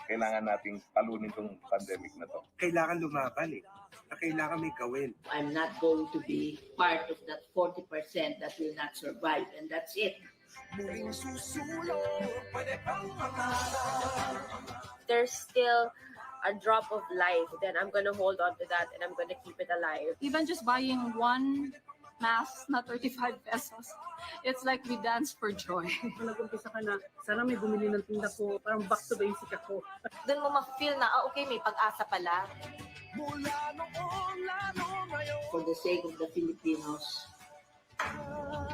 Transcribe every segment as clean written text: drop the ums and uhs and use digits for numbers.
Kailangan nating talunin itong pandemic na to. Kailangan lumaban eh. Kailangan may gawin. I'm not going to be part of that 40% that will not survive, and that's it. There's still a drop of life, then I'm gonna hold on to that and I'm gonna keep it alive. Even just buying one mask na 35 pesos, it's like we dance for joy. Nag-umpisa ka na, sana may bumili ng tinda ko, parang back to basic ako. Doon mo ma-feel na, okay, may pag-asa pala. For the sake of the Filipinos,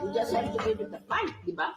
we just have to give it a fight, di ba?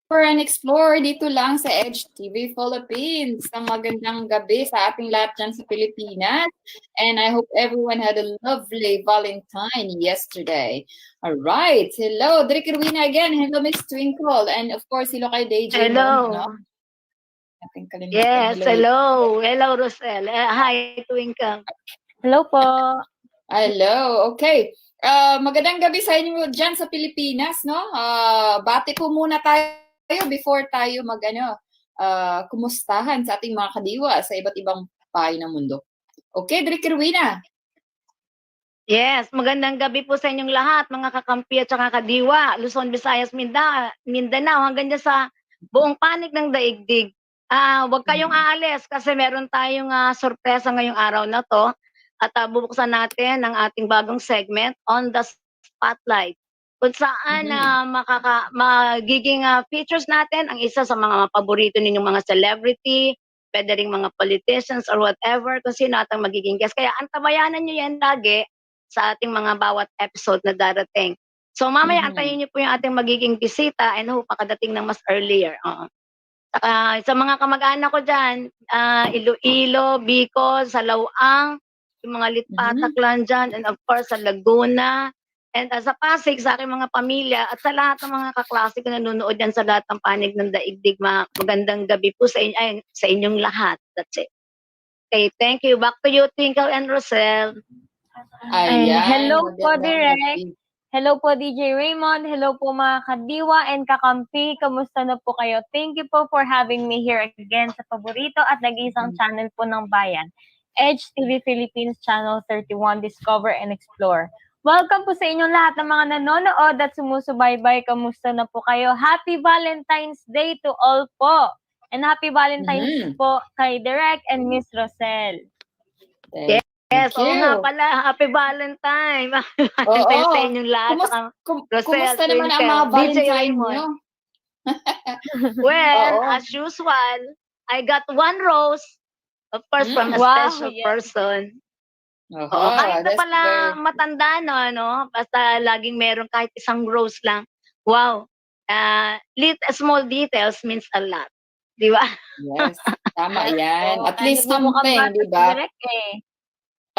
For an explore dito lang sa Edge TV Philippines. Ang magandang gabi sa ating lahat dyan sa Pilipinas. And I hope everyone had a lovely Valentine yesterday. All right. Hello, Drake Irwina again. Hello, Miss Twinkle. And of course, hello kay DJ. Hello. No? Natin kalimutan. Yes, hello. Hello, Rosel. Hi, Twinkle. Hello po. Hello. Okay. Magandang gabi sa inyo dyan sa Pilipinas, no? Bati po muna tayo before tayo kumustahan sa ating mga kadiwa sa iba't ibang pahay ng mundo. Okay, Drake Irwina. Yes, magandang gabi po sa inyong lahat, mga kakampi at saka kadiwa, Luzon, Visayas, Mindanao, hanggang dyan sa buong panig ng daigdig. Huwag kayong aalis kasi meron tayong sorpresa ngayong araw na to at bubuksan natin ang ating bagong segment, On the Spotlight, kung saan magiging features natin ang isa sa mga paborito ninyong mga celebrity, pwede ring mga politicians or whatever, kung sino atang magiging guest. Kaya antabayanan nyo yan lagi sa ating mga bawat episode na darating. So mamaya antayin nyo po yung ating magiging bisita and hope makadating ng mas earlier. Sa mga kamag-anak ko dyan, Iloilo, Bicol, Salawang, yung mga Litpatak lang dyan, and of course sa Laguna, and sa Pasig, sa aking mga pamilya, at sa lahat ng mga kaklase ko nanonood yan sa lahat ng panig ng daigdig. Magandang gabi po sa inyong lahat. That's it. Okay, thank you. Back to you, Twinkle and Rosel. Ayan. Hello po, magandang Direk. gabi. Hello po, DJ Raymond. Hello po, mga kadiwa and kakampi. Kamusta na po kayo? Thank you po for having me here again sa paborito at nag-iisang channel po ng bayan, Edge TV Philippines Channel 31, Discover and Explore. Welcome po sa inyong lahat ng mga nanonood at sumusubaybay. Kamusta na po kayo? Happy Valentine's Day to all po. And happy Valentine's po kay Direk and Miss Rosel. Yes, oo nga pala. Happy Valentine. Valentine sa inyong lahat. Kumusta naman ang mga Valentine nyo? Well, as usual, I got one rose, of course, from a special person. Kahit na pala matanda, no? Basta laging meron kahit isang rose lang. Wow. Small details means a lot. Di ba? Yes, tama yan. At least something, di ba?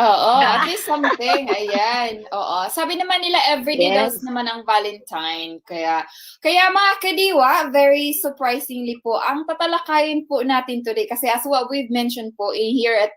At least something. Ayan. Sabi naman nila everyday daw naman ang Valentine. Kaya mga kadiwa, very surprisingly po, ang tatalakayin po natin today, kasi as what we've mentioned po here at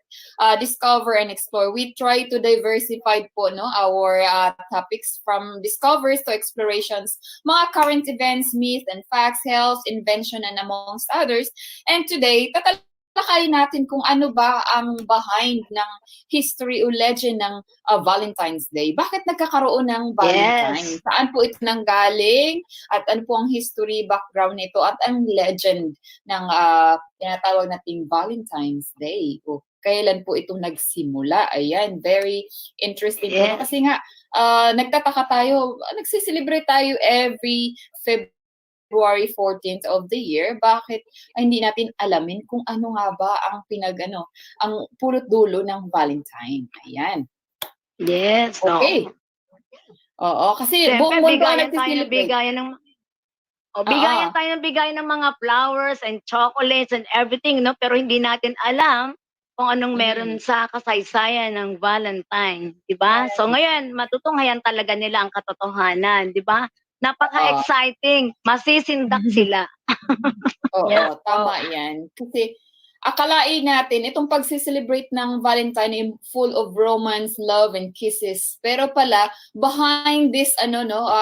Discover and Explore, we try to diversify po our topics from discoveries to explorations, mga current events, myths and facts, health, invention, and amongst others. And today, tatalakayin natin kung ano ba ang behind ng history o legend ng Valentine's Day. Bakit nagkakaroon ng Valentine? Yes. Saan po ito nanggaling? At ano po ang history background nito? At ang legend ng tinatawag nating Valentine's Day? O kailan po itong nagsimula? Ayan, very interesting po. Kasi nga, nagtataka tayo, nagsiselebrate tayo every February 14th of the year. Bakit hindi natin alamin kung ano nga ba ang ang pulot dulo ng Valentine? Ayan. Yes. Okay. Kasi buong mundo nagsiselebrate. Bigayan tayo ng bigayan ng mga flowers and chocolates and everything, no? Pero hindi natin alam kung anong meron sa kasaysayan ng Valentine, di ba? So ngayon, matutunghayan talaga nila ang katotohanan, di ba? Napaka-exciting. Masisindak sila. Tama yan. Kasi akalain natin, itong pagsiselebrate ng Valentine full of romance, love, and kisses. Pero pala, behind this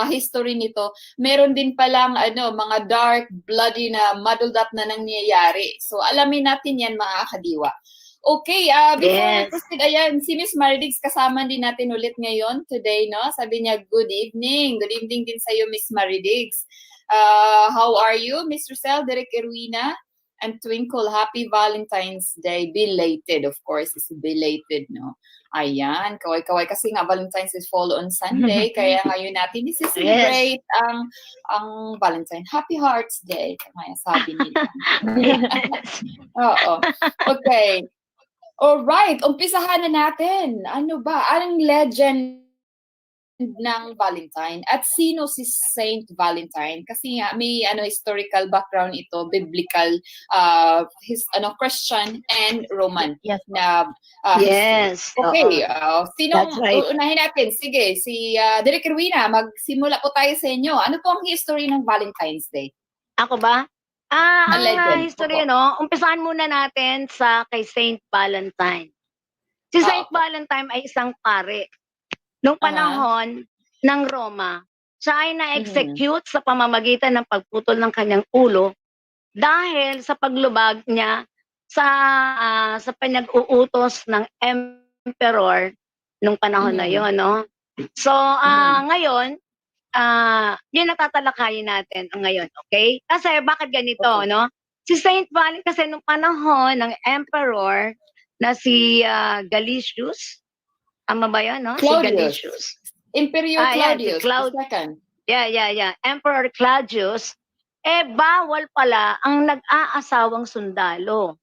history nito, meron din palang mga dark, bloody na muddled up na nangyayari. So alamin natin yan, mga kadiwa. Okay, before we proceed, ayan, si Miss Maridig's kasama din natin ulit ngayon today, no? Sabi niya, good evening. Good evening din sa'yo, Miss Maridig's. How are you, Miss Rosel, Derek Erwina, and Twinkle? Happy Valentine's Day. Belated, of course, is belated, no? Ayan, kaway-kaway. Kasi nga, Valentine's is fall on Sunday, kaya ngayon natin isi-celebrate ang Valentine. Happy Hearts Day, kaya sabi nila. Okay. Alright, umpisahan na natin. Ano ba? Anong legend ng Valentine. At sino si Saint Valentine? Kasi nga may historical background ito, biblical, Christian and Roman Yes. na history. Yes. Okay, That's sinong right. unahin natin? Sige, si Direk Rowena, magsimula po tayo sa inyo. Ano po ang history ng Valentine's Day? Ako ba? A Ang legend. history, Opo. umpisahan muna natin sa kay Saint Valentine. Si Saint Opo. Valentine ay isang pare. Noong panahon ng Roma, siya ay na-execute sa pamamagitan ng pagputol ng kanyang ulo dahil sa paglubag niya sa pinag-uutos ng emperor nung panahon na yon, no? So, ngayon, yun ang tatalakayin natin ngayon, okay? Kasi bakit ganito, Okay. no? Si Saint Valentine kasi nung panahon ng emperor na si Galicius, tama ba yun, no? Si Claudius. Galicius. Emperor Yeah, si Claudius II. Yeah. Emperor Claudius, bawal pala ang nag-aasawang sundalo.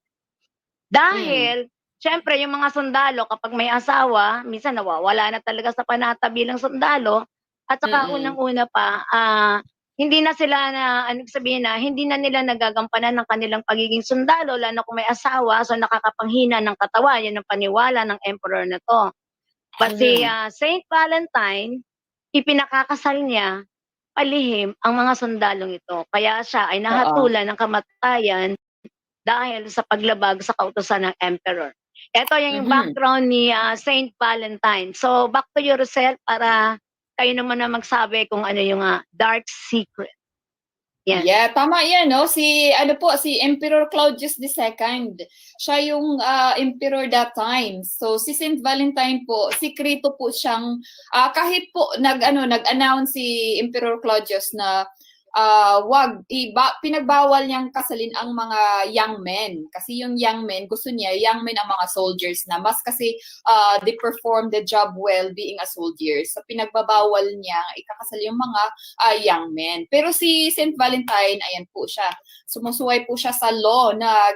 Dahil, syempre, yung mga sundalo, kapag may asawa, minsan nawawala na talaga sa panatabilang sundalo. At saka unang-una pa, hindi na sila hindi na nila nagagampanan ng kanilang pagiging sundalo, lalo kung may asawa, so nakakapanghina ng katawan, yan ang paniwala ng emperor na to. But si Saint Valentine, ipinakakasal niya palihim ang mga sundalong ito. Kaya siya ay nahatulan ng kamatayan dahil sa paglabag sa kautusan ng emperor. Ito yung background ni Saint Valentine. So, back to you, Rosel, para kayo naman na magsabi kung ano yung dark secret. Yan. Yeah, tama yan, no? Si Emperor Claudius II. Siya yung emperor that time. So si Saint Valentine po, sikrito po siyang kahit po nag-announce si Emperor Claudius na pinagbawal niyang kasalin ang mga young men. Kasi yung young men, gusto niya, young men ang mga soldiers na. Mas kasi they perform the job well being a soldier. So pinagbabawal niya ikakasal yung mga young men. Pero si Saint Valentine, ayan po siya. Sumusuway po siya sa law na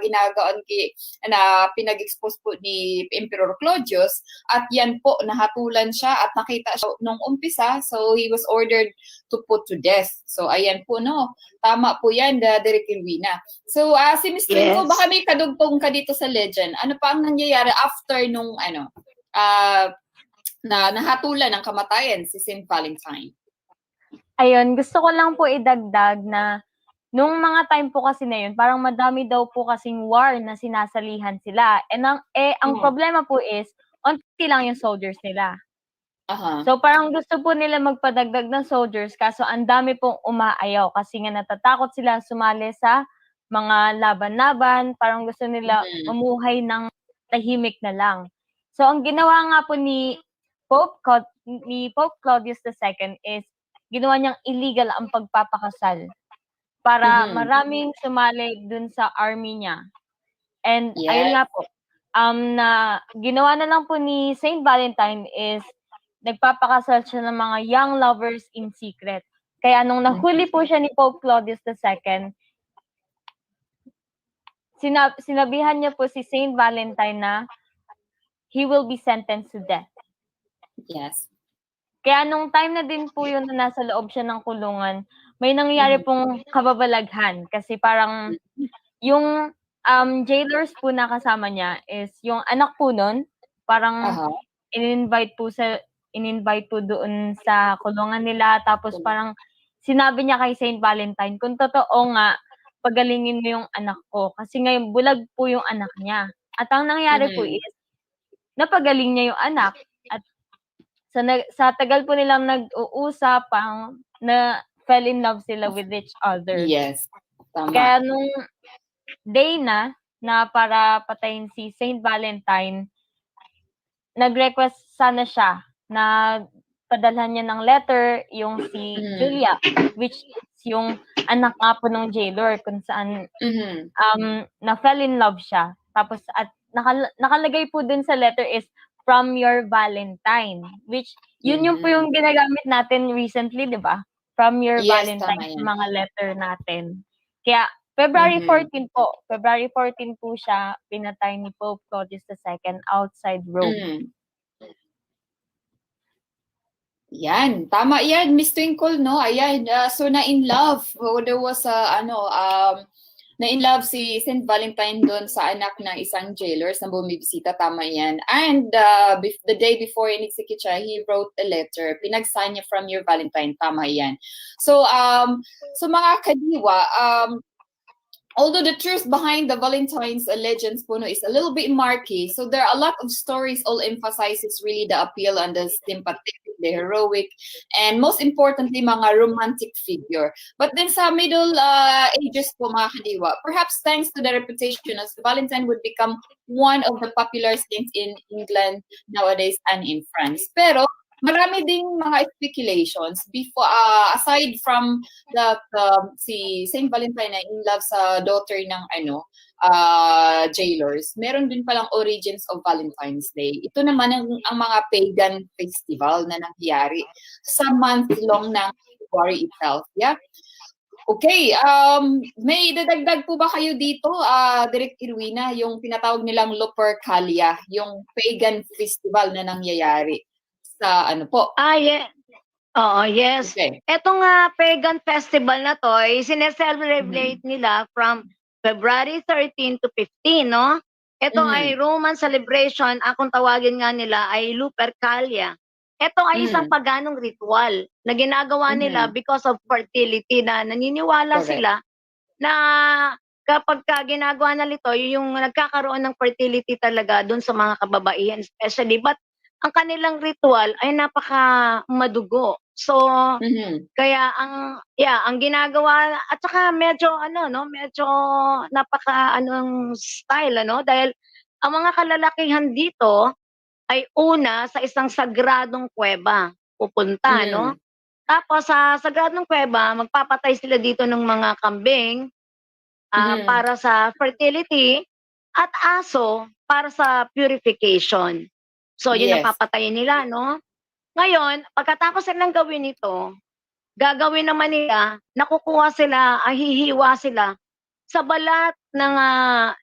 na pinag-expose po ni Emperor Claudius. At yan po, nahatulan siya at nakita siya nung umpisa. So he was ordered to put to death. So ayan po, no? Tama po yan, Direk Rowena. So si Miss Twinkle, baka may kadugtong ka dito sa legend. Ano pa ang nangyayari after nung na nahatulan ng kamatayan si Saint Valentine? Ayun, gusto ko lang po idagdag na nung mga time po kasi na yun, parang madami daw po kasing war na sinasalihan sila. Ang problema po is, onti lang yung soldiers nila. So parang gusto po nila magpadagdag ng soldiers, kaso ang dami pong umaayaw kasi nga natatakot sila sumali sa mga laban-laban, parang gusto nila mamuhay ng tahimik na lang. So ang ginawa nga po ni Pope Claudius II is ginawa niyang illegal ang pagpapakasal para maraming sumali dun sa army niya. And ayun nga po, na ginawa na lang po ni Saint Valentine is nagpapakasal siya ng mga young lovers in secret. Kaya nung nahuli po siya ni Pope Claudius II, sinabihan niya po si Saint Valentine na he will be sentenced to death. Yes. Kaya nung time na din po yun na nasa loob siya ng kulungan, may nangyari pong kababalaghan kasi parang yung jailers po na kasama niya is yung anak po nun, parang in-invite po doon sa kulungan nila, tapos parang sinabi niya kay Saint Valentine, kung totoo nga, pagalingin mo yung anak ko. Kasi ngayon, bulag po yung anak niya. At ang nangyari po is, napagaling niya yung anak. At sa tagal po nilang nag-uusap, na fell in love sila with each other. Yes, tama. Kaya nung day na para patayin si Saint Valentine, nag-request sana siya na padalhan niya ng letter yung si Julia, which is yung anak nga po ng jailer, kung saan na fell in love siya. Tapos at nakalagay po dun sa letter is from your Valentine, which yun yung po yung ginagamit natin recently, di ba? From your Valentine, mga letter natin. Kaya February 14 po siya pinatay ni Pope Claudius II outside Rome. Yan, tama yan, Miss Twinkle, no? Ayan, so na-in love. There was na-in love si Saint Valentine doon sa anak ng isang jailers na bumibisita, tama yan. And the day before in-execute siya, he wrote a letter. Pinagsign niya from your Valentine, tama yan. So, mga kadiwa, although the truth behind the Valentine's legends puno is a little bit murky, so there are a lot of stories all emphasizes really the appeal and the sympathetic, the heroic, and most importantly, mga romantic figure. But then sa middle ages po mga kadiwa, perhaps thanks to the reputation as Valentine would become one of the popular saints in England nowadays and in France. Pero marami ding mga speculations before aside from si Saint Valentine na in love sa daughter ng jailers, meron din palang origins of Valentine's Day. Ito naman ang mga pagan festival na nangyari sa month long ng February itself. Yeah. Okay, may dadagdag po ba kayo dito, Direk Irwina, yung tinatawag nilang Lupercalia, yung pagan festival na nangyayari sa ano po? Yeah. Oo, yes. Okay. Etong pagan festival na to, sineselebrate nila from February 13 to 15, no? Ito ay Roman celebration, kung tawagin nga nila ay Lupercalia. Ito ay isang paganong ritual na ginagawa nila because of fertility, na naniniwala sila na kapag ginagawa na ito, yung nagkakaroon ng fertility talaga dun sa mga kababaihan especially. But ang kanilang ritual ay napaka madugo. So, kaya ang ginagawa, at saka medyo medyo napaka style, dahil ang mga kalalakihan dito ay una sa isang sagradong kuweba pupunta, no? Tapos sa sagradong kuweba, magpapatay sila dito ng mga kambing para sa fertility, at aso para sa purification. So, yun ang papatayin nila, no? Ngayon, pagkatapos silang gawin ito, gagawin naman nila, hihiwa sila sa balat ng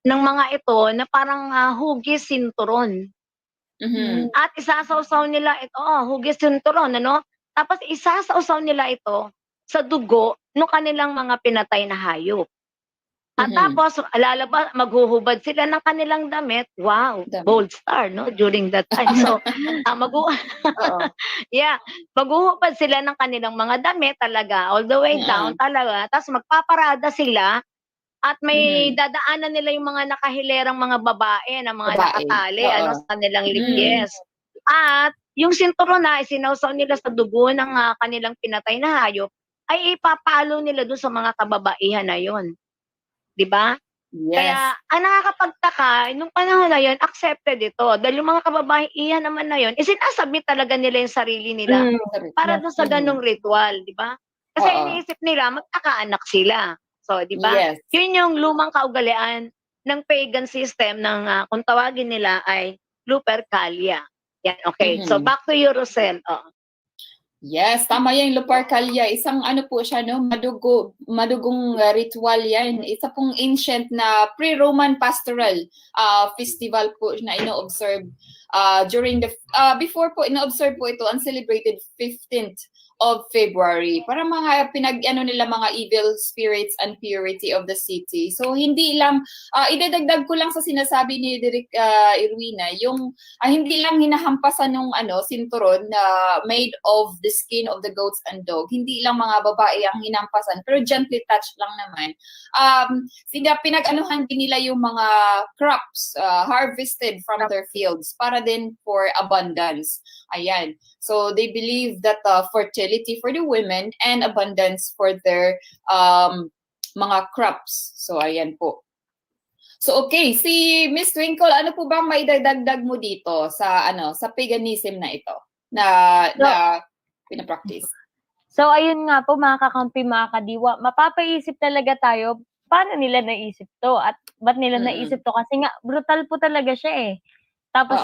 mga ito na parang hugis sinturon. At isasawsaw nila ito, hugis sinturon, Tapos isasawsaw nila ito sa dugo ng kanilang mga pinatay na hayop. At tapos, maghuhubad sila ng kanilang damit. Wow, bold star, no? During that time. So, maghuhubad sila ng kanilang mga damit talaga, all the way down talaga. Tapos magpaparada sila at may dadaanan nila yung mga nakahilerang mga babae na mga nakatali sa kanilang ligyes. At yung sinturon na isinawsaw nila sa dugo ng kanilang pinatay na hayop ay ipapalo nila doon sa mga kababaihan na yon. 'Di ba? Yes. Kaya ang nakakapagtaka, nung panahon na yon, accepted ito. Dahil yung mga kababaihan naman na yon, isinasabit talaga nila yung sarili nila para doon sa ganung ritual, 'di ba? Kasi iniisip nila magkakaanak sila. So, 'di ba? Yes. Yun yung lumang kaugalian ng pagan system ng kung tawagin nila ay Lupercalia. Yan, okay. So back to you, Rosel. Yes, tama yan, Lupercalia. Isang po siya, no? Madugong ritual yan. Isa pong ancient na pre-Roman pastoral festival po na ino-observe during before po, ino-observe po ito ang celebrated 15th of February para mga nila mga evil spirits and purity of the city. So hindi lang idadagdag ko lang sa sinasabi ni Direk Irwina, yung hindi lang hinahampasan ng sinturon na made of the skin of the goats and dog. Hindi lang mga babae ang hinahampasan, pero gently touched lang naman. Pinag-anuhan din nila yung mga crops harvested from their fields para din for abundance. Ayan. So they believe that fertility for the women and abundance for their mga crops. So ayan po. So okay, si Miss Twinkle, ano po bang maidagdag mo dito sa paganism na ito na pinapractice? So ayun nga po mga kakampi, mga kadiwa, mapapaisip talaga tayo paano nila naisip to at ba't nila naisip to, kasi nga brutal po talaga siya eh. Tapos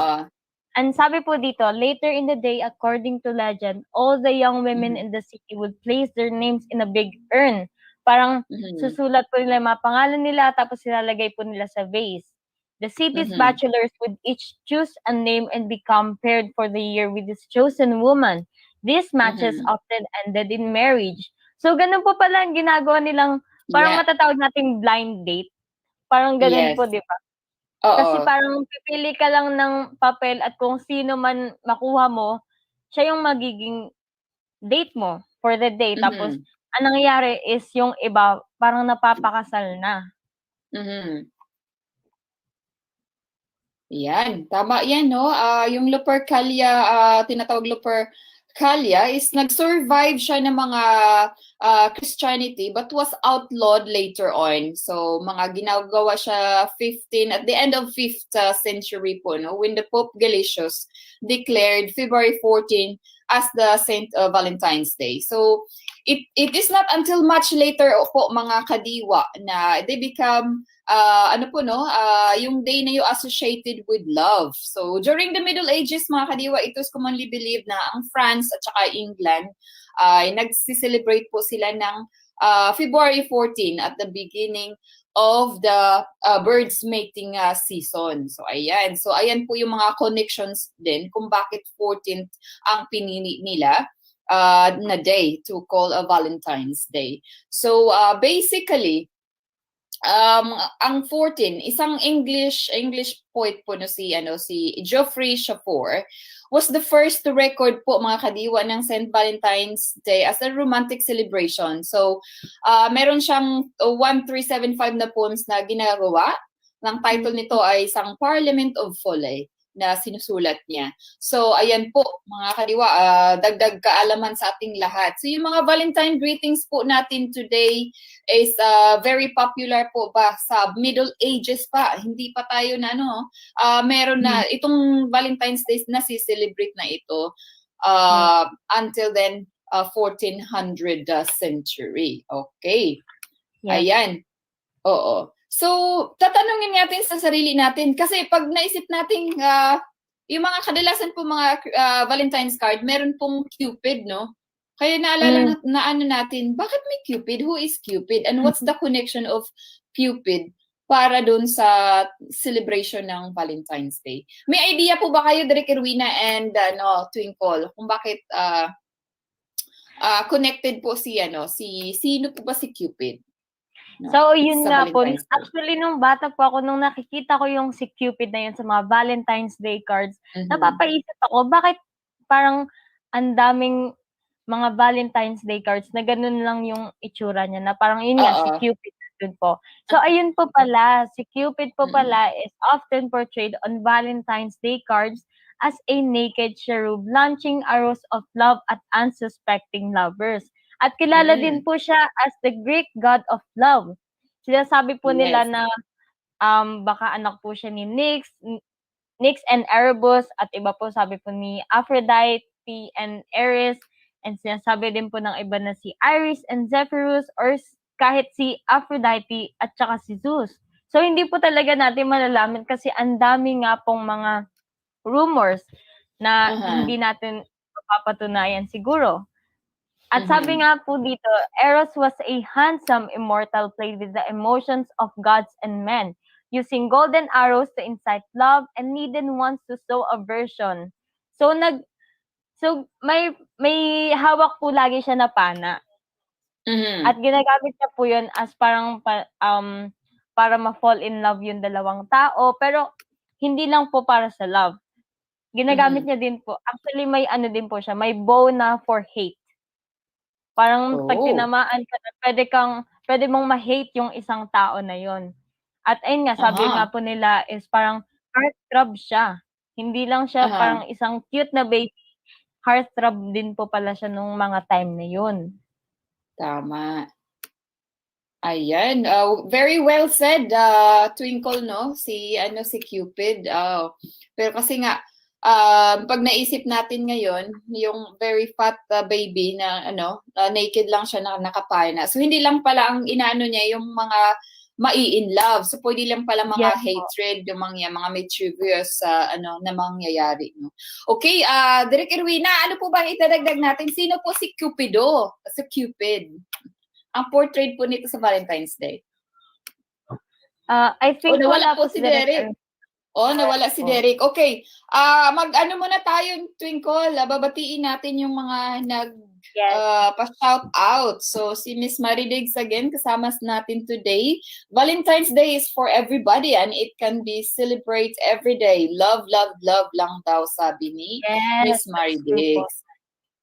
and sabi po dito, later in the day, according to legend, all the young women in the city would place their names in a big urn. Parang susulat po nila yung mga pangalan nila, tapos silalagay po nila sa vase. The city's bachelors would each choose a name and become paired for the year with this chosen woman. These matches Mhm. often ended in marriage. So, ganun po pala ang ginagawa nilang, parang Yeah. matatawag nating blind date. Parang ganun Yes. po, di ba? Kasi Oo. parang pipili ka lang ng papel at kung sino man makuha mo, siya yung magiging date mo for the day. Tapos, Mhm. ang nangyayari is yung iba, parang napapakasal na. Mhm. Yan, tama yan, no? Yung Lupercalia, tinatawag Lupercalia, is nag-survive siya ng mga Christianity but was outlawed later on. So, mga ginagawa siya at the end of 5th century po, no? When the Pope Gelasius declared February 14 as the Saint Valentine's Day. So, it is not until much later po, mga kadiwa, na they become yung day na yung associated with love. So, during the Middle Ages, mga kadiwa, it was commonly believed na ang France at saka England ay nagsiselebrate po sila ng February 14 at the beginning of the birds mating season. So, ayan. So, ayan po yung mga connections din kung bakit 14th ang pinili nila na day to call a Valentine's Day. So, basically, ang 14, isang English poet po no si Geoffrey Chaucer was the first to record po, mga kadiwa, ng St. Valentine's Day as a romantic celebration. So meron siyang 1375 na poems na ginagawa. Ang title nito ay isang Parliament of Folly na sinusulat niya. So, ayan po, mga kadiwa, dagdag kaalaman sa ating lahat. So, yung mga Valentine greetings po natin today is very popular po ba sa Middle Ages pa. Hindi pa tayo na, meron na, itong Valentine's Day na si-celebrate na ito until then, 1400 century. Okay. Yes. Ayan. Oo. So, tatanungin natin sa sarili natin kasi pag naisip natin yung mga kadalasan po mga Valentine's card, meron pong Cupid, no? Kaya naalala na natin, bakit may Cupid? Who is Cupid? And what's the connection of Cupid para dun sa celebration ng Valentine's Day? May idea po ba kayo, Direk Erwina and Twinkle, kung bakit connected po sino po ba si Cupid? No, so, yun nga po. Valentine's Day. Actually, nung bata po ako, nung nakikita ko yung si Cupid na yun sa mga Valentine's Day cards, napapaisip ako, bakit parang ang daming mga Valentine's Day cards na ganun lang yung itsura niya, na parang yun nga, si Cupid dun po. So, ayun po pala, si Cupid po pala is often portrayed on Valentine's Day cards as a naked cherub launching arrows of love at unsuspecting lovers. At kilala din po siya as the Greek god of love. Sinasabi po nila na baka anak po siya ni Nyx and Erebus, at iba po sabi po ni Aphrodite and Ares, and sinasabi din po ng iba na si Iris and Zephyrus, or kahit si Aphrodite at saka si Zeus. So, hindi po talaga natin malalaman kasi ang dami nga pong mga rumors na hindi natin mapapatunayan siguro. At sabi nga po dito, Eros was a handsome immortal played with the emotions of gods and men, using golden arrows to incite love and needed ones to sow aversion. So may hawak po lagi siya na pana. At ginagamit niya po 'yun as parang para ma-fall in love yung dalawang tao, pero hindi lang po para sa love. Ginagamit niya din po. Actually, may din po siya, may bow na for hate. Parang pag tinamaan ka na, pwede mong ma-hate yung isang tao na yon. At ayun nga, sabi nga po nila is parang heartthrob siya. Hindi lang siya parang isang cute na baby, heartthrob din po pala siya nung mga time na yun. Tama. Ayan, very well said, Twinkle, no? Si Cupid. Pero kasi nga, pag naisip natin ngayon, yung very fat baby na naked lang siya na nakapana. So hindi lang pala ang inaano niya yung mga mai-in love. So pwede lang pala mga hatred, yung mga mischievous na mangyayari, no. Okay, Direk Erwina, ano po ba itadagdag natin? Sino po si Cupido? Si Cupid. Ang portrait po nito sa Valentine's Day. I think wala po si Derek. Oh, nawala si Derek. Okay. Mag-ano muna tayo, Twinkle. Babatiin natin yung mga pa-shout out. So, si Miss Maridigs again, kasama natin today. Valentine's Day is for everybody and it can be celebrated every day. Love, love, love lang daw, sabi ni Miss Maridigs.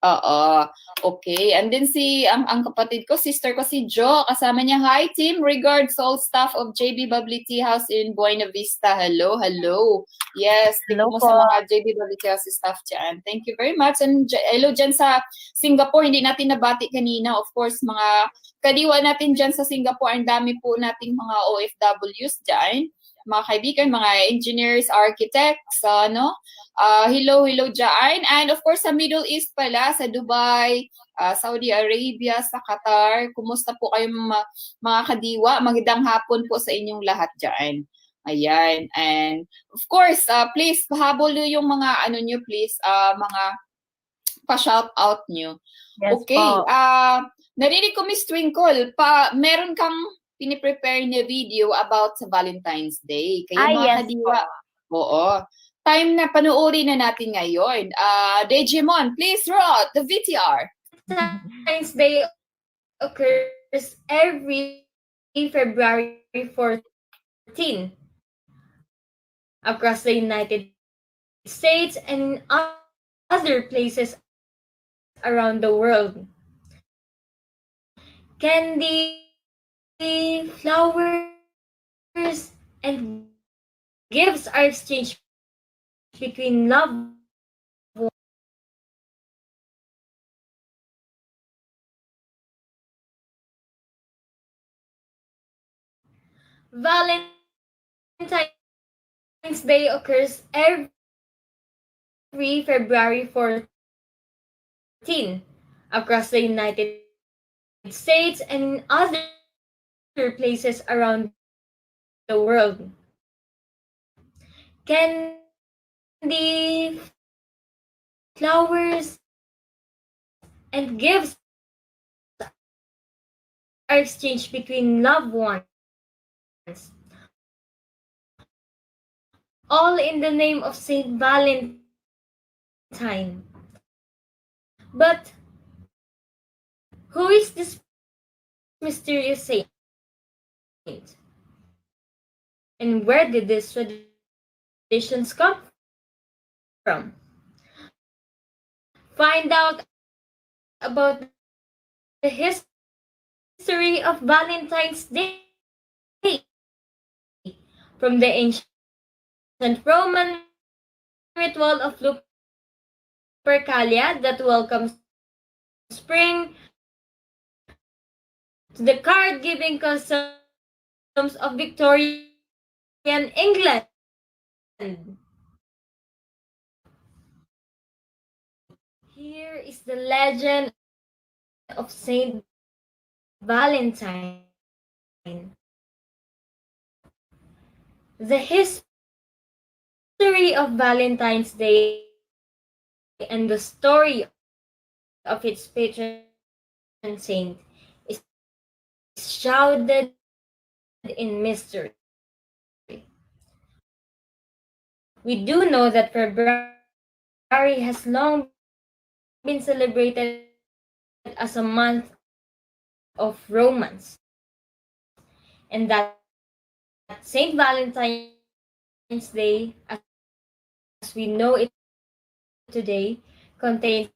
Oo. Okay. And then ang kapatid ko, sister ko si Jo, kasama niya. Hi team, regards all staff of JB Bubbly Tea House in Buena Vista. Hello, hello. Yes, Hello tingnan mo po. sa mga JB Bubbly Tea House staff dyan. Thank you very much. And hello dyan sa Singapore, hindi natin nabati kanina. Of course, mga kadiwa natin dyan sa Singapore, ang dami po nating mga OFWs dyan. Mga kaibigan, mga engineers, architects, hello dyan. And of course, sa Middle East pala, sa Dubai, Saudi Arabia, sa Qatar. Kumusta po kayo mga kadiwa? Magandang hapon po sa inyong lahat dyan. Ayan. And of course, please, pahabol yung mga nyo, please, mga pa-shout out nyo. Yes Okay. po. Narinig ko, Miss Twinkle, meron kang piniprepare na video about sa Valentine's Day. Kaya mga yes kadiwa, oo. Time na panoorin na natin ngayon. Digimon, please roll the VTR. Valentine's Day occurs every February 14 across the United States and other places around the world. Candy, flowers, and gifts are exchanged between loved ones. Valentine's Day occurs every February 14 across the United States and other places around the world. Candy, flowers, and gifts are exchanged between loved ones, all in the name of Saint Valentine. But who is this mysterious saint? And where did these traditions come from? Find out about the history of Valentine's Day from the ancient Roman ritual of Lupercalia that welcomes spring to the card-giving customs of Victorian England. Here is the legend of Saint Valentine. The history of Valentine's Day and the story of its patron saint is shrouded in mystery. We do know that February has long been celebrated as a month of romance, and that Saint Valentine's Day, as we know it today, contains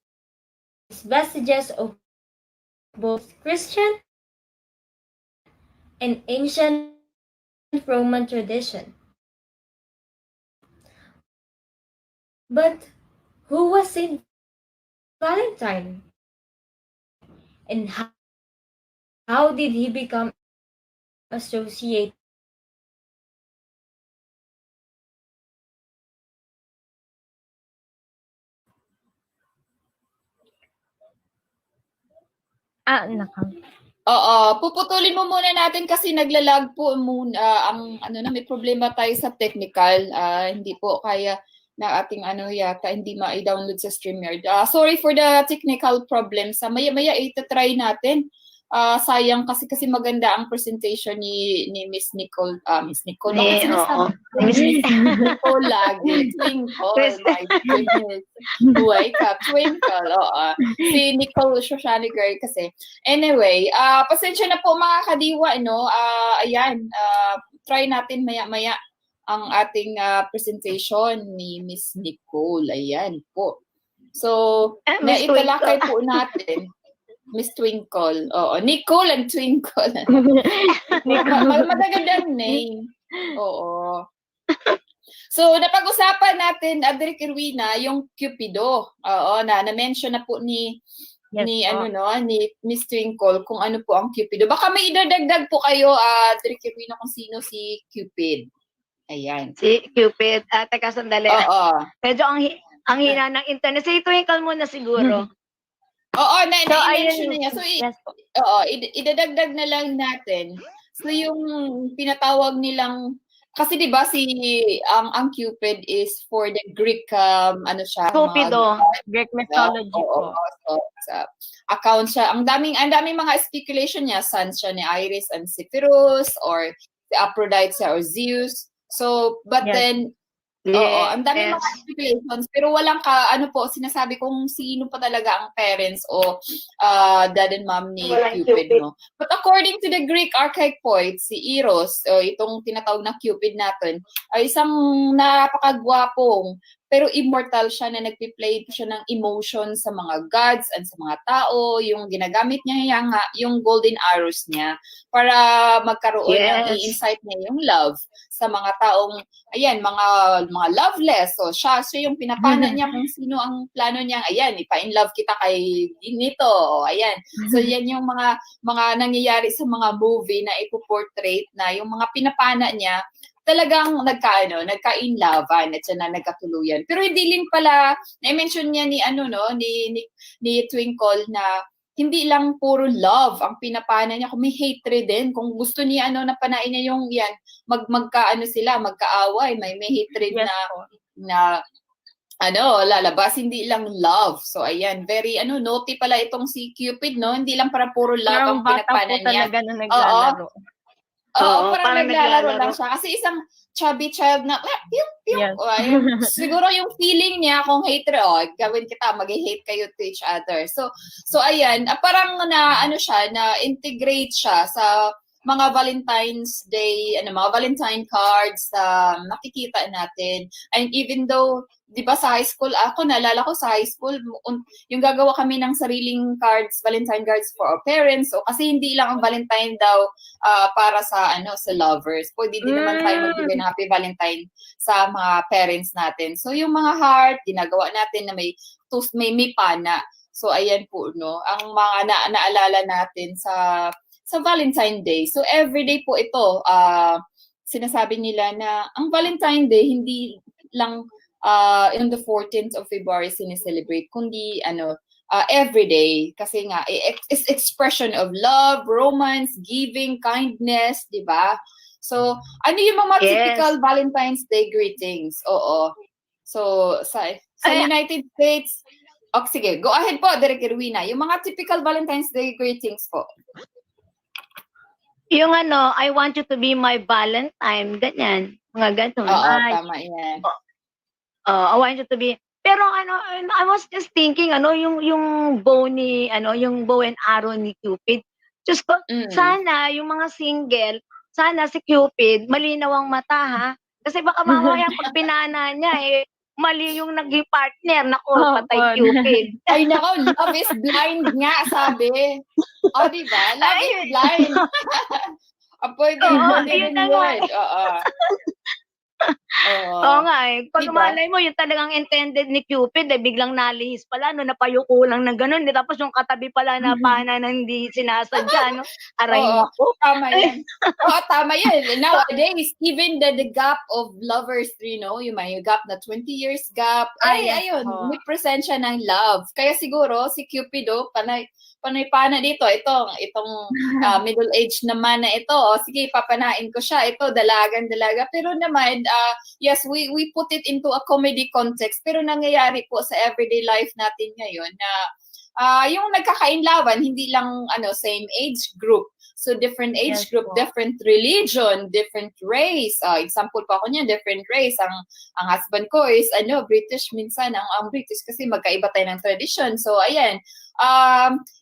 vestiges of both Christian and ancient Roman tradition. But who was Saint Valentine? And how did he become associated? Oo, puputulin mo muna natin kasi naglalag po muna may problema tayo sa technical. Hindi po kaya na ating yata hindi ma-download sa StreamYard. Sorry for the technical problems. Maya-maya itatry natin sayang kasi maganda ang presentation ni Miss Nicole. Miss Nicole, Eh, bakit oo. sinasabi Miss Nicole lagi? Twinkle, my goodness. Wake up, Twinkle. Oo. Si Nicole Shoshani girl kasi. Anyway, pasensya na po mga kadiwa, no? Ayan, try natin maya-maya ang ating presentation ni Miss Nicole. Ayan po. So, Miss naitalakay Twinkle. po natin. Miss Twinkle. Oo, Nicole and Twinkle. Magandang name. Oo. So, napag-usapan natin, Adric Irwina, yung Cupido. Oo, na-mention na po ni Miss Twinkle kung ano po ang Cupido. Baka may idadagdag po kayo, Adric Irwina, kung sino si Cupid. Ayan. Si Cupid. Teka, sandali. Oo. Medyo ang hina ng internet. Si Twinkle muna siguro. Oo, ayun, na-mention na niya. So, yes po. idadagdag na lang natin. So, yung pinatawag nilang, kasi di ba ang Cupid is for the Greek, Cupido. Greek mythology po. So, sa account siya. Ang daming mga speculation niya. Son siya ni Iris and Zephyrus, or si Aphrodite siya, or Zeus. So, but then, oo, ang dami mga speculations, pero walang sinasabi kung sino pa talaga ang parents o dad and mom ni Cupid, no? But according to the Greek archaic poet, si Eros, itong tinatawag na Cupid natin, ay isang napakagwapong, pero immortal siya na nagpi-play siya ng emotion sa mga gods and sa mga tao. Yung ginagamit niya yung golden arrows niya para magkaroon ng i-incite niya yung love sa mga taong, ayan, mga loveless. So, siya yung pinapana niya kung sino ang plano niya. Ayan, ipa-in love kita kay nito. Ayan. So, yan yung mga nangyayari sa mga movie na ipo-portrait na yung mga pinapana niya talagang nagka-in-lovean at siya na nagkatuluyan. Pero hindi din pala, na-mention niya ni Twinkle na hindi lang puro love ang pinapana niya, kung may hatred din. Kung gusto niya napanain niya yung yan, magkaaway, may hatred na lalabas, hindi lang love. So ayan, very naughty pala itong si Cupid, no? Hindi lang para puro love ang pinapana niya. Talaga na naglalaro. Oo, parang naglalaro lang siya. Kasi isang chubby child na, piu. Yes. Siguro yung feeling niya kung hatred, gawin kita, mag-hate kayo to each other. So ayan, parang na-integrate siya sa mga Valentine's Day, mga Valentine cards nakikita natin. And even though, di ba sa high school, naalala ko sa high school, yung gagawa kami ng sariling cards, Valentine cards for our parents. So, kasi hindi lang ang Valentine daw para sa lovers. Pwede din naman tayo magbigay ng Happy Valentine sa mga parents natin. So, yung mga heart, ginagawa natin na may pana. So, ayan po, no? Ang mga naalala natin sa Valentine Day. So, everyday po ito, sinasabi nila na ang Valentine Day, hindi lang on the 14th of February sineselebrate, kundi everyday. Kasi nga, it's expression of love, romance, giving, kindness, di ba? So, ano yung mga typical Valentine's Day greetings? Oo. So, sa United States, sige, go ahead po, Direk Irwina. Yung mga typical Valentine's Day greetings po. Yung I want you to be my Valentine, ganyan. Mga ganun. Oo, tama yan. I want you to be. Pero I was just thinking, yung bow ni, yung bow and arrow ni Cupid. Just sana yung mga single, sana si Cupid, malinaw ang mata, ha? Kasi baka mamaya pag pinana niya, mali yung naging partner. Nako, patay Cupid. Ay, nako, love is blind nga, sabi. O, diba? Love is blind. Pwede yun na nga. Oo nga Pag malay mo, yung talagang intended ni Cupid, biglang nalihis pala, napayuko lang ng ganun. Tapos yung katabi pala na pana na hindi sinasadya, Aray mo ko. Tama yan. Tama yan. Nowadays, even the gap of lovers, yung may gap na 20 years gap, ayun, may presensya ng love. Kaya siguro, si Cupid, panay-pana dito, itong middle age naman na ito, sige, papanain ko siya, ito, dalaga. Pero naman, yes, we put it into a comedy context, pero nangyayari po sa everyday life natin ngayon na yung nagkakainlawan, hindi lang same age group. So different age Yes group, po. different religion, different race. Example po ako niyan, different race. Ang husband ko is British, minsan ang British kasi magkaiba tayo ng tradition. So ayan,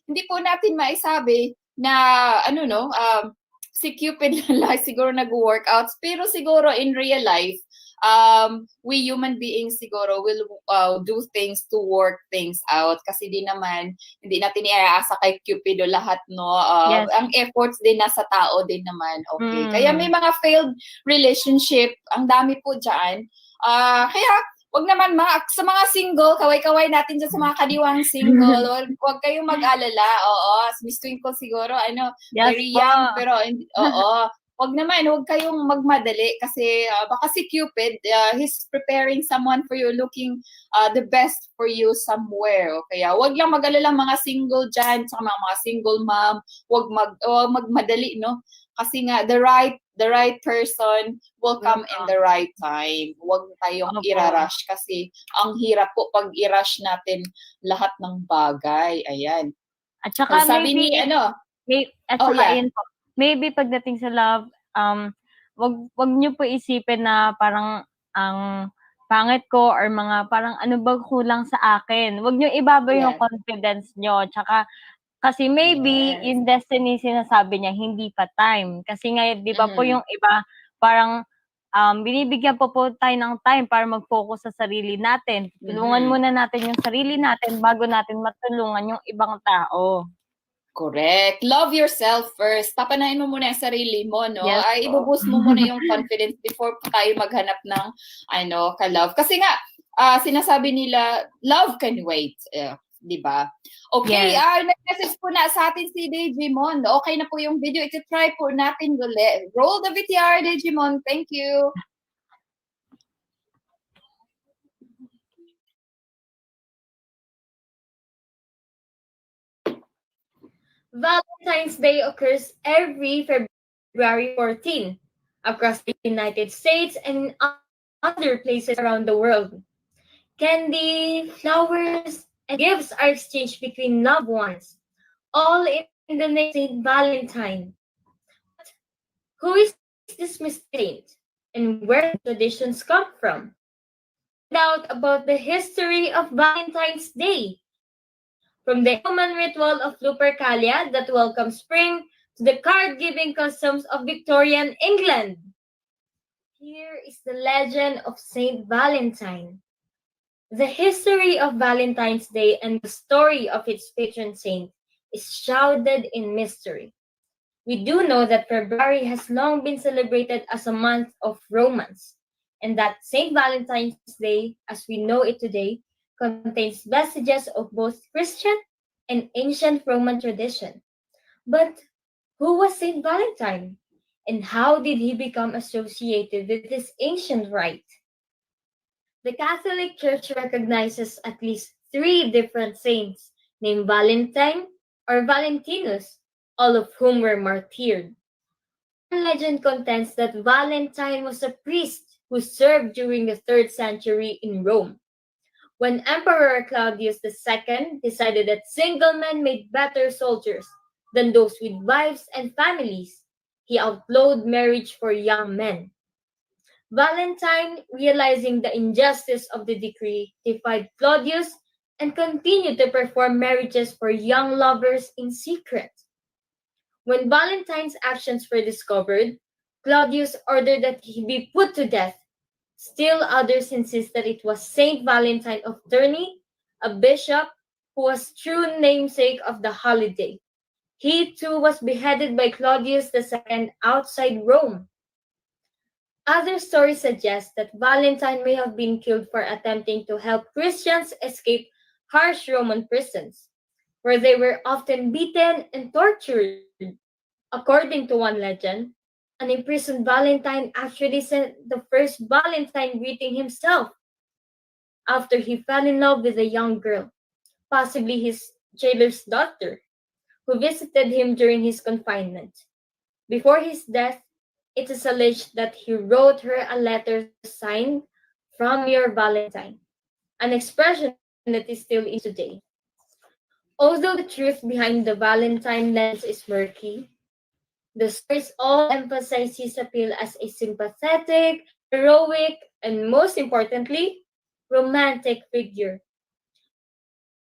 hindi po natin maisabi na si Cupid lang siguro nag-workouts, pero siguro in real life, we human beings siguro will do things to work things out kasi hindi natin iaasa kay Cupido lahat, no? Yes. Ang efforts din nasa tao din naman, okay? Mm. Kaya may mga failed relationship, ang dami po dyan. Kaya wag naman sa mga single, kaway-kaway natin dyan sa mga kadiwang single. Wag kayong mag-alala. Oo, Miss Twinkle siguro, Yes very po. young, pero oo. Wag kayong magmadali kasi baka si Cupid, he's preparing someone for you, looking the best for you somewhere. Kaya wag lang mag-alala mga single dyan, sa mga single mom, wag magmadali, no? Kasi nga the right person will come in the right time. Wag tayong Opo. irarush kasi ang hirap po pag i-rush natin lahat ng bagay. Ayan. At saka Sabi maybe ni yun po. Maybe pagdating sa love, wag niyo po isipin na parang ang pangit ko or mga parang ano ba kulang sa akin. Wag niyo ibaba yung Yes. confidence niyo. Tsaka kasi maybe Yes. yung destiny sinasabi niya hindi pa time. Kasi nga 'di ba po Mhm. yung iba parang binibigyan po tayo ng time para mag-focus sa sarili natin. Tulungan muna natin yung sarili natin bago natin matulungan yung ibang tao. Correct. Love yourself first. Papanahin mo muna ang sarili mo, no? Yes po. Ibuboost mo muna yung confidence before pa tayo maghanap ng ka-love. Kasi nga, sinasabi nila, love can wait. Di ba? Okay, Yes. nag-message po na sa atin si Digimon. Okay na po yung video. Iti-try po natin ulit. Roll the VTR, Digimon. Thank you. Valentine's Day occurs every February 14 across the United States and other places around the world. Candy, flowers, and gifts are exchanged between loved ones, all in the name of Saint Valentine. But who is this mysterious saint, and where do traditions come from? Find out about the history of Valentine's Day, from the Roman ritual of Lupercalia that welcomes spring to the card-giving customs of Victorian England. Here is the legend of Saint Valentine. The history of Valentine's Day and the story of its patron saint is shrouded in mystery. We do know that February has long been celebrated as a month of romance, and that Saint Valentine's Day, as we know it today, contains vestiges of both Christian and ancient Roman tradition. But who was Saint Valentine? And how did he become associated with this ancient rite? The Catholic Church recognizes at least 3 different saints named Valentine or Valentinus, all of whom were martyred. One legend contends that Valentine was a priest who served during the 3rd century in Rome. When Emperor Claudius II decided that single men made better soldiers than those with wives and families, he outlawed marriage for young men. Valentine, realizing the injustice of the decree, defied Claudius and continued to perform marriages for young lovers in secret. When Valentine's actions were discovered, Claudius ordered that he be put to death. Still others insist that it was Saint Valentine of Terni, a bishop who was true namesake of the holiday. He too was beheaded by Claudius II outside Rome. Other stories suggest that Valentine may have been killed for attempting to help Christians escape harsh Roman prisons, where they were often beaten and tortured. According to one legend, an imprisoned Valentine actually sent the first Valentine greeting himself after he fell in love with a young girl, possibly his jailer's daughter, who visited him during his confinement. Before his death, it is alleged that he wrote her a letter signed "From your Valentine," an expression that is still in today. Although the truth behind the Valentine legends is murky, the stories all emphasize his appeal as a sympathetic, heroic, and most importantly, romantic figure.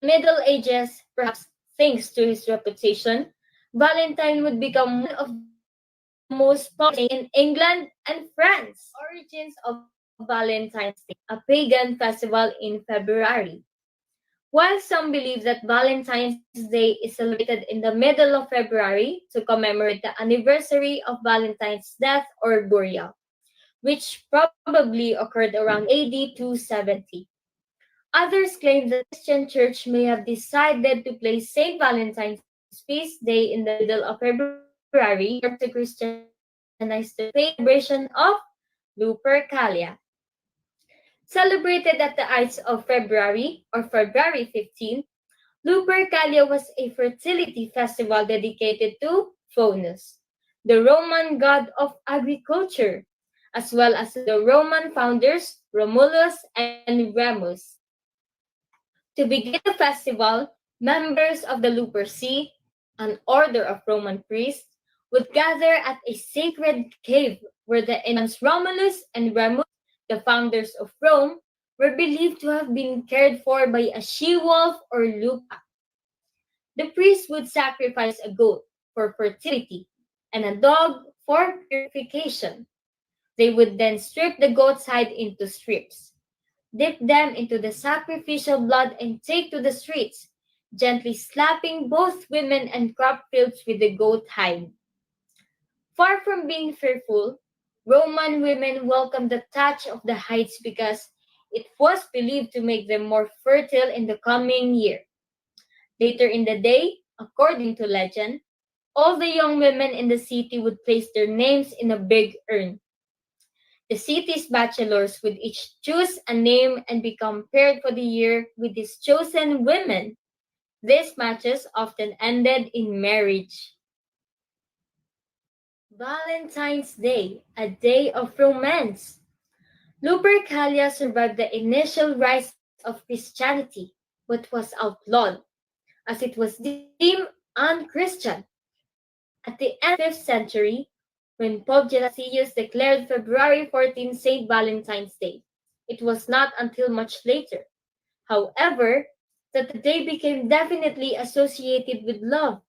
By the Middle Ages, perhaps thanks to his reputation, Valentine would become one of the most popular saints in England and France. Origins of Valentine's Day, a pagan festival in February. While some believe that Valentine's Day is celebrated in the middle of February to commemorate the anniversary of Valentine's death or burial, which probably occurred around AD 270. Others claim that the Christian Church may have decided to place Saint Valentine's feast day in the middle of February in order to Christianize the celebration of Lupercalia. Celebrated at the Ides of February or February 15, Lupercalia was a fertility festival dedicated to Faunus, the Roman god of agriculture, as well as the Roman founders Romulus and Remus. To begin the festival, members of the Luperci, an order of Roman priests, would gather at a sacred cave where the infants Romulus and Remus, the founders of Rome, were believed to have been cared for by a she-wolf or lupa. The priest would sacrifice a goat for fertility and a dog for purification. They would then strip the goat's hide into strips, dip them into the sacrificial blood, and take to the streets, gently slapping both women and crop fields with the goat hide. Far from being fearful, Roman women welcomed the touch of the hides because it was believed to make them more fertile in the coming year. Later in the day, according to legend, all the young women in the city would place their names in a big urn. The city's bachelors would each choose a name and become paired for the year with these chosen women. These matches often ended in marriage. Valentine's Day, a day of romance. Lupercalia survived the initial rise of Christianity, but was outlawed, as it was deemed unchristian. At the end of the 5th century, when Pope Gelasius declared February 14 St. Valentine's Day, it was not until much later, however, that the day became definitely associated with love.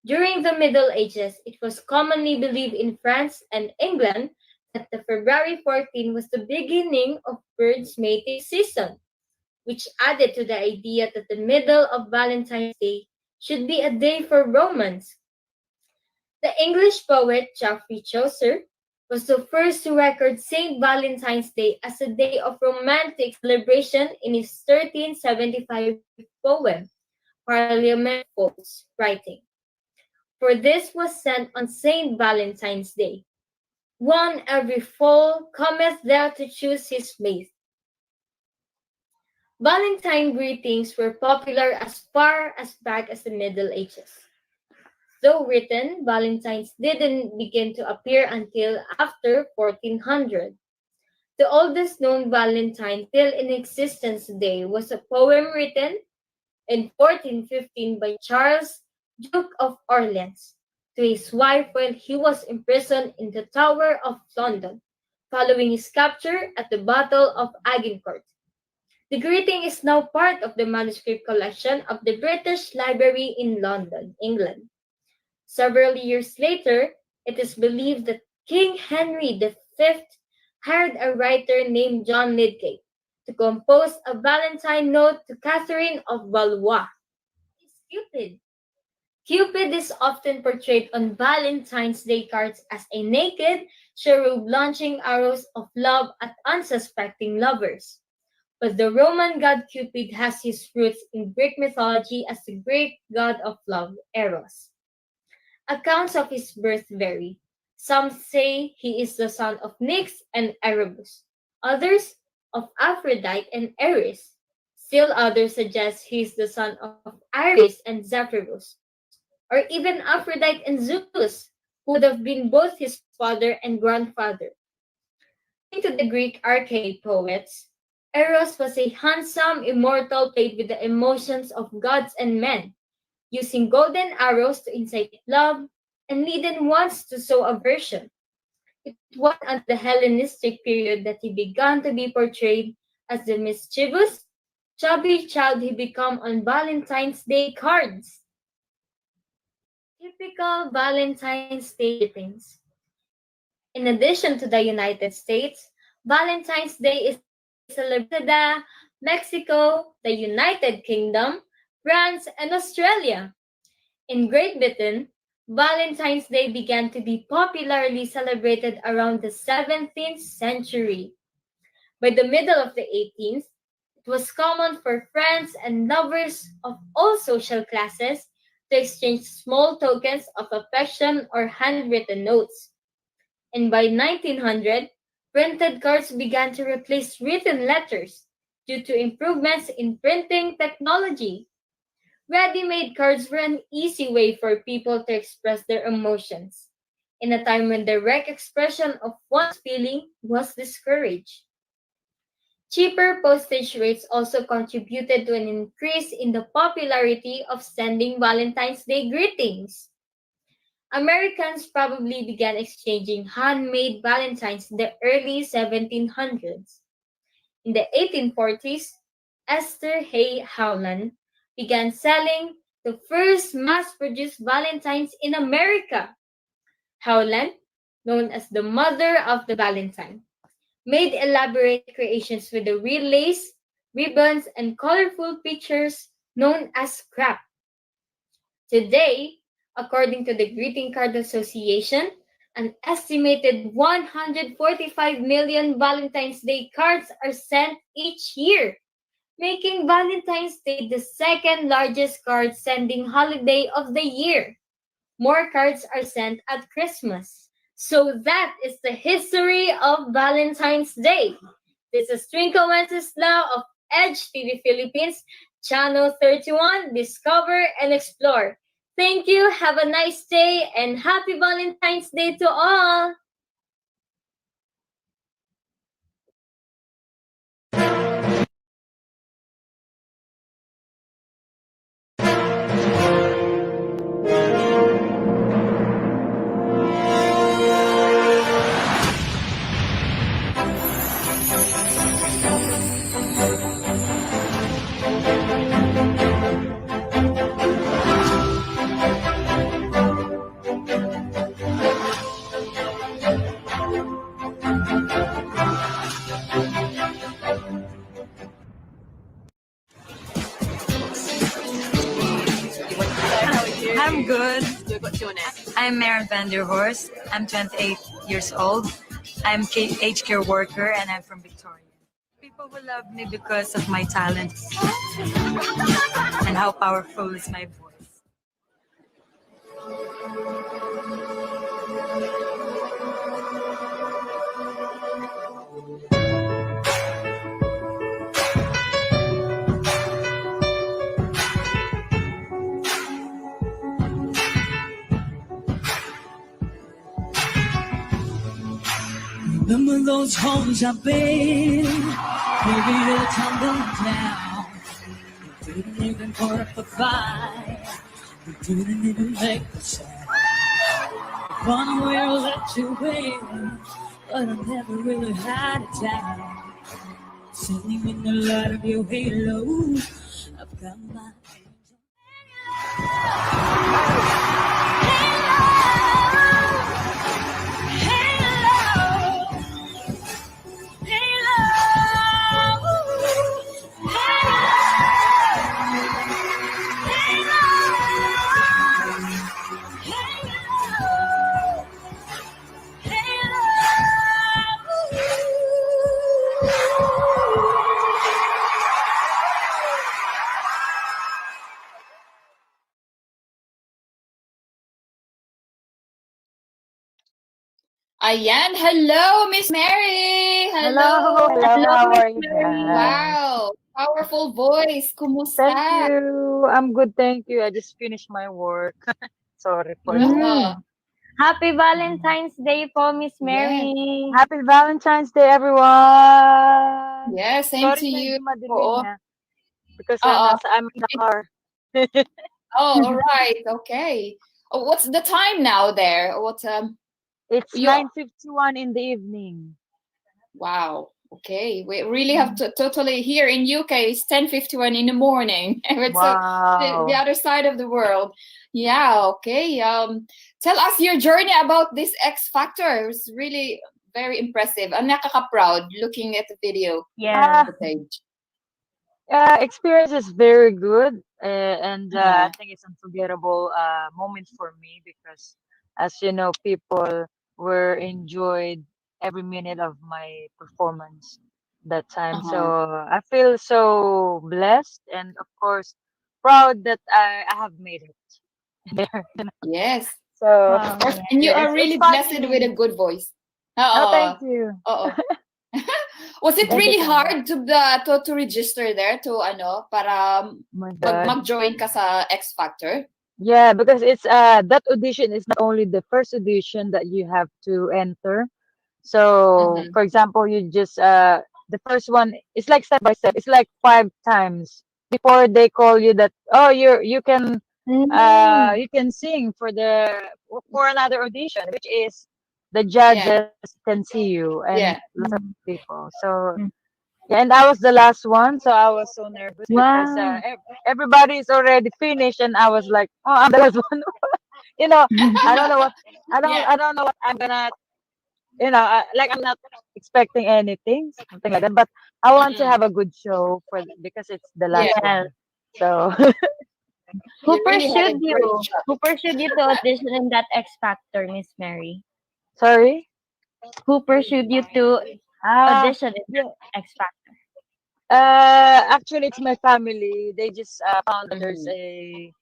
During the Middle Ages, it was commonly believed in France and England that the February 14 was the beginning of birds' mating season, which added to the idea that the middle of Valentine's Day should be a day for romance. The English poet Geoffrey Chaucer was the first to record St. Valentine's Day as a day of romantic celebration in his 1375 poem, Parliament Folks, writing, "For this was sent on St. Valentine's Day. One every fall cometh there to choose his mate." Valentine greetings were popular as far as back as the Middle Ages. Though written, Valentines didn't begin to appear until after 1400. The oldest known Valentine still in existence today was a poem written in 1415 by Charles, Duke of Orleans, to his wife while he was imprisoned in the Tower of London, following his capture at the Battle of Agincourt. The greeting is now part of the manuscript collection of the British Library in London, England. Several years later, it is believed that King Henry V hired a writer named John Lydgate to compose a Valentine note to Catherine of Valois. It's Cupid. Cupid is often portrayed on Valentine's Day cards as a naked cherub launching arrows of love at unsuspecting lovers. But the Roman god Cupid has his roots in Greek mythology as the Greek god of love, Eros. Accounts of his birth vary. Some say he is the son of Nyx and Erebus, others of Aphrodite and Eris. Still others suggest he is the son of Ares and Zephyrus, or even Aphrodite and Zeus, who would have been both his father and grandfather. According to the Greek archaic poets, Eros was a handsome immortal played with the emotions of gods and men, using golden arrows to incite love and leading ones to sow aversion. It was under the Hellenistic period that he began to be portrayed as the mischievous, chubby child he became on Valentine's Day cards. Typical Valentine's Day greetings. In addition to the United States, Valentine's Day is celebrated in Canada, Mexico, the United Kingdom, France, and Australia. In Great Britain, Valentine's Day began to be popularly celebrated around the 17th century. By the middle of the 18th, it was common for friends and lovers of all social classes to exchange small tokens of affection or handwritten notes. And by 1900, printed cards began to replace written letters due to improvements in printing technology. Ready-made cards were an easy way for people to express their emotions in a time when direct expression of one's feeling was discouraged. Cheaper postage rates also contributed to an increase in the popularity of sending Valentine's Day greetings. Americans probably began exchanging handmade valentines in the early 1700s. In the 1840s, Esther Hay Howland began selling the first mass-produced valentines in America. Howland, known as the mother of the Valentine, made elaborate creations with the real lace, ribbons, and colorful pictures known as scrap. Today, according to the Greeting Card Association, an estimated 145 million Valentine's Day cards are sent each year, making Valentine's Day the second largest card sending holiday of the year. More cards are sent at Christmas. So that is the history of Valentine's Day. This is Twinkle Wenceslas of Edge TV Philippines, Channel 31, Discover and Explore. Thank you, have a nice day, and happy Valentine's Day to all! I'm good. I'm Maren van der Horst. I'm 28 years old. I'm aged care worker and I'm from Victoria. People will love me because of my talents and how powerful is my voice. Remember those homes I've been, maybe they'll tumble down. We didn't even put up a fight, we didn't even make a sound. Run away or let you win, but I never really had it down. Sitting in the light of your halo, I've got my Ayan, hello, Miss Mary! Hello, how are you guys? Wow, powerful voice. Kumusta? Thank you. I'm good, thank you. I just finished my work. Sorry for that. Happy Valentine's Day po, Miss Mary. Happy Valentine's Day, everyone. Yes, same Sorry, to you. medyo madilim Oo. na. Because Oo. I'm in the car. Oh, all right. Okay. Oh, what's the time now there? It's you 9:51 in the evening. Wow. Okay. We really have to totally here in UK it's 10:51 in the morning. It's the Wow. other side of the world. Yeah, okay. Tell us your journey about this X Factor. It's really very impressive. I'm nakaka-proud looking at the video Yeah. footage. Experience is very good, and I Uh-huh. think it's unforgettable moment for me because, as you know, people were enjoyed every minute of my performance that time. So Uh-huh. I feel so blessed and, of course, proud that I have made it there. Yes. So Wow. And you yeah, are it's really blessed with funny. a good voice. Oh, Uh-oh. thank you. Uh-oh. Was it Thank you really so much. hard to register there para My God. mag-join ka sa X Factor? Yeah, because it's that audition is not only the first audition that you have to enter. So, Mm-hmm. for example, you just the first one it's like step by step. It's like 5 times before they call you that oh Mm. you can sing for for another audition, which is the Yeah. judges can see you and Yeah. lots of Mm. people. So Mm. yeah, and I was the last one, so I was so nervous because Wow. everybody is already finished, and I was like, oh, I'm the last one. You know, I don't know what Yeah. I don't know what I'm gonna like I'm not expecting anything, something like that. But I want to Mm-mm. have a good show because it's the last Yeah. Yes. one. So Who You really had a pursued great you? shot. Who pursued you to audition in that X Factor, Miss Mary? sorry. Who pursued you to audition in Yeah. that X Factor? Actually, it's my family. They just found that there's Mm-hmm. a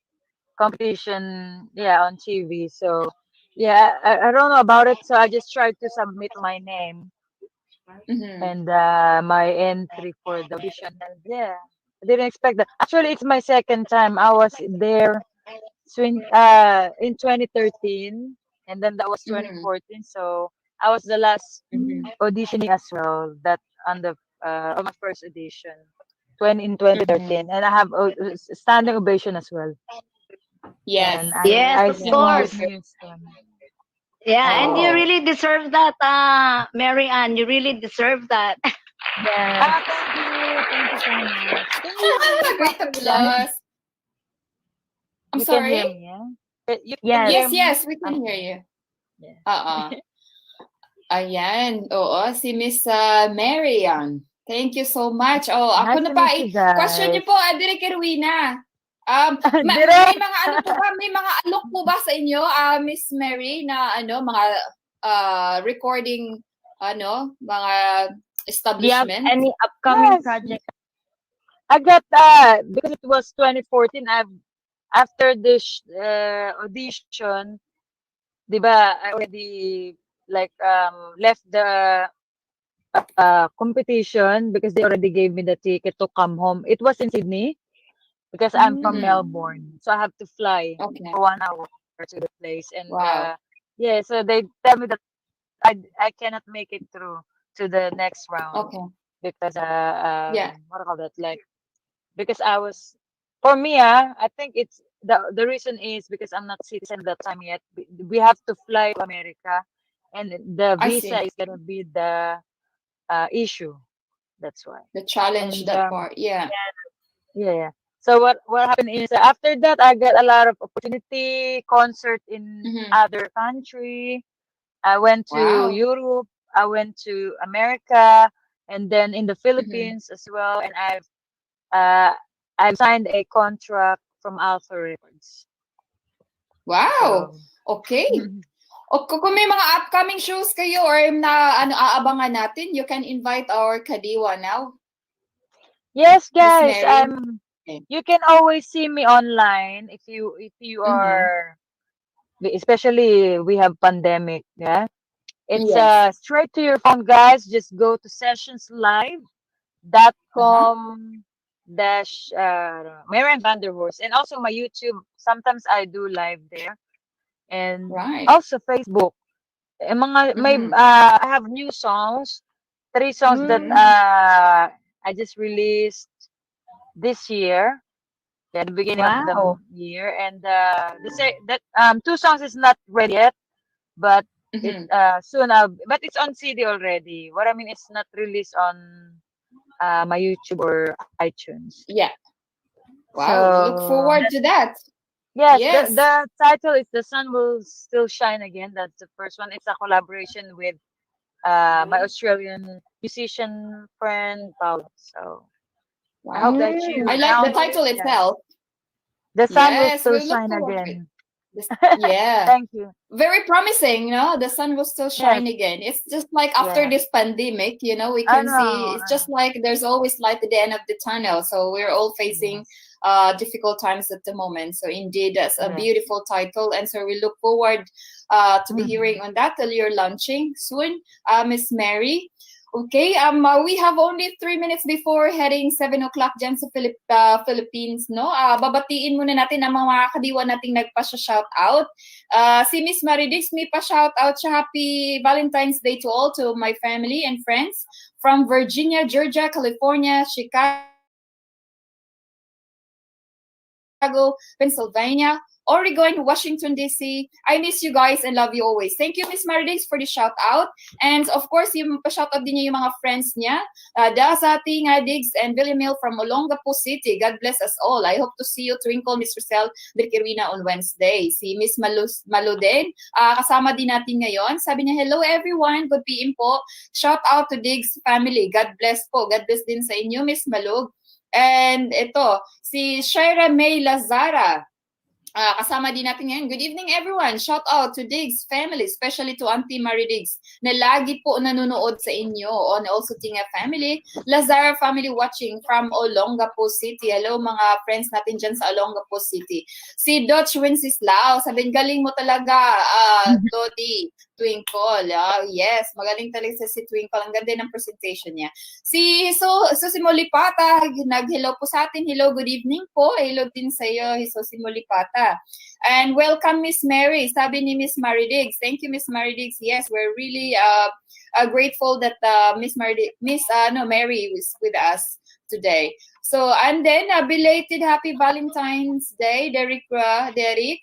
competition, yeah, on TV. So yeah, I don't know about it. So I just tried to submit my name Mm-hmm. and my entry for the audition. And yeah, I didn't expect that. Actually, it's my second time. I was there in 2013, and then that was Mm-hmm. 2014. So I was the last Mm-hmm. auditioning as well. That on my first audition, in Mm-hmm. 2013, and I have a standing ovation as well. Yes. And Yes, I of You sing course. Whitney Houston. Yeah, and you Oh. really deserve that, Mary Ann. You really deserve that. Yes. Thank you so much. Can you hear me Great properly, guys? applause. I'm You can hear sorry? me, yeah? You can Yes. hear Yes, me? yes, we can hear Okay. you. Yeah. Ayan. Oo, si Miss Mary yan. Thank you so much. Oh, ako Nice na to pa. meet you Question niyo guys. po, Adire Kerwina. May Direct. mga ano po ba? May mga alok po ba sa inyo, Miss Mary, na mga recording, mga Do you have establishment? any upcoming Yes. project? I got because it was 2014. After this audition, 'di ba? I already like left the competition because they already gave me the ticket to come home. It was in Sydney because I'm from Mm-hmm. Melbourne, so I have to fly Okay. for 1 hour to the place. And Wow. yeah, so they tell me that I cannot make it through to the next round Okay. because Yeah. what do you call that, like because I was for me I think it's the reason is because I'm not citizen that time yet. We have to fly to America, and the I visa see. is gonna be the issue. That's why. The challenge, And that part. Yeah. yeah. So what happened is after that I got a lot of opportunity concert in Mm-hmm. other country. I went to Wow. Europe. I went to America, and then in the Mm-hmm. Philippines as well. And uh, I've signed a contract from Alpha Records. Wow. So Okay. O kung may mga upcoming shows kayo or na aabangan natin, you can invite our Kadiwa now. yes, Miss guys. Mary. Okay. You can always see me online if you Mm-hmm. are, especially we have pandemic. Yeah, it's Yes. straight to your phone, guys. Just go to Uh-huh. sessionslive.com dash Marian Vanderhorst, and also my YouTube. Sometimes I do live there, and Right. also Facebook. Mm-hmm. I have new songs, 3 songs that Mm-hmm. I just released this year. Yeah, the beginning of the Wow. year, and that two songs is not ready yet, but it Mhm. soon but it's on CD already. What I mean, it's not released on my YouTube or iTunes. Yeah. Wow, look So forward to that. yes, Yes. the title is "The Sun Will Still Shine Again." That's the first one. It's a collaboration with my Australian musician friend Paul. So I hope that I you like the now, title yeah, itself. the sun will Yes, still we'll look shine forward to it. again. Yeah. Thank you. Very promising, the sun will still Yes, shine again. It's just like after yeah. this pandemic, we I can know. see it's just like there's always light at the end of the tunnel. So we're all facing Yes, difficult times at the moment. So indeed, that's a yes. beautiful title. And so we look forward to be Mhm. hearing on that till you're launching soon, Miss Mary. Okay, we have only 3 minutes before heading 7 o'clock dyan sa Philippines, no? Babatiin muna natin ang mga kadiwa nating nagpa-shout out. Si Miss Maridix, may pa-shout out siya. Happy Valentine's Day to all, to my family and friends from Virginia, Georgia, California, Chicago, Pennsylvania, Oregon, Washington, D.C. I miss you guys and love you always. Thank you, Miss Maridix, for the shout out. And of course, yung pa-shout out din niya yung mga friends niya, Dasati, Diggs, and Villamil from Olongapo City. God bless us all. I hope to see you, Twinkle, Miss Rosel Dirkirina on Wednesday. Si Miss Malu din, kasama din natin ngayon. Sabi niya, hello everyone, good PM po. Shout out to Diggs family. God bless po. God bless din sa inyo, Miss Malug. And ito, si Shaira May Lazara. Kasama din natin ngayon. Good evening, everyone. Shout out to Diggs family, especially to Auntie Marie Diggs, na lagi po nanonood sa inyo. And also Tinga family, Lazara family watching from Olongapo City. Hello, mga friends natin dyan sa Olongapo City. Si Dutch Wenceslao, sabihin, galing mo talaga, Lodi Twinkle. Yes, magaling talaga si Twinkle. Ang ganda ng presentation niya. Si Molipata, nag-hello po sa atin. Hello, good evening po. Hello din sa iyo, si Molipata. And welcome, Miss Mary. Sabi ni Miss Maridix. Thank you, Miss Maridix. Yes, we're really grateful that Miss Mary is with us today. So, and then belated happy Valentine's Day, Derek,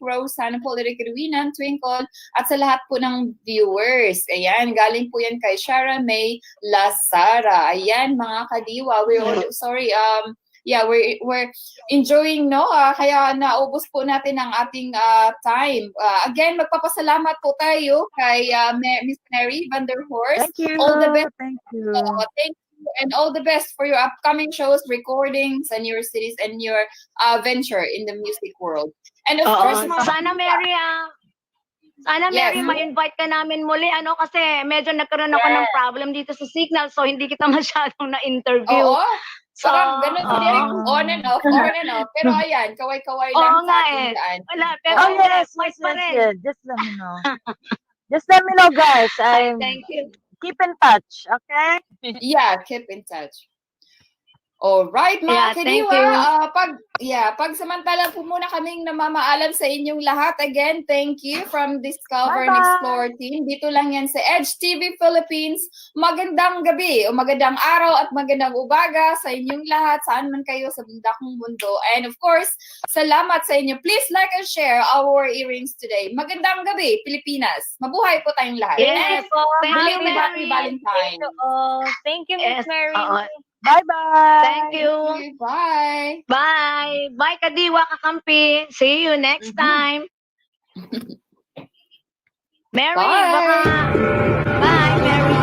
Rose, sana po, Derek Ruinan, Twinkle, at sa lahat po ng viewers. Ayan, galing po yan kay Shara May Lazara. Ayan, mga kadiwa. We're enjoying, no? Kaya naubos po natin ang ating time. Again, magpapasalamat po tayo kay Miss Mary Van der Horst. Thank you. All the best. Thank you. Thank you and all the best for your upcoming shows, recordings, and your cities and your venture in the music world. And of course, Sana Mary, Yes. ma-invite ka namin muli, kasi medyo nagkaroon ako ng problem dito sa signal, so hindi kita masyadong na-interview. Oo. So, Parang ganun si Derek, on and off. Pero ayan, kaway-kaway lang Oo sa nga ating daan. Wala, pero Oh yes, may yes, pa yes, rin. yes. Just let me know. Just let me know, guys. Thank you. Keep in touch, okay? Yeah, keep in touch. Alright, mga thank kadiwa. you. Pagsamantala po muna kaming namamaalam sa inyong lahat. Again, thank you from Discover and Bye-bye. Explore team. Dito lang yan sa Edge TV Philippines. Magandang gabi o magandang araw at magandang umaga sa inyong lahat, saan man kayo sa bundakong mundo. And of course, salamat sa inyo. Please like and share our earrings today. Magandang gabi, Pilipinas. Mabuhay po tayong lahat. Yes, And thank you, happy Mary. Valentine. Thank you, Miss Yes, Mary. Bye-bye. Thank you. Bye. Bye. Bye, Kadiwa Kakampi. See you next time. Mary, Bye. baka. Bye, Mary.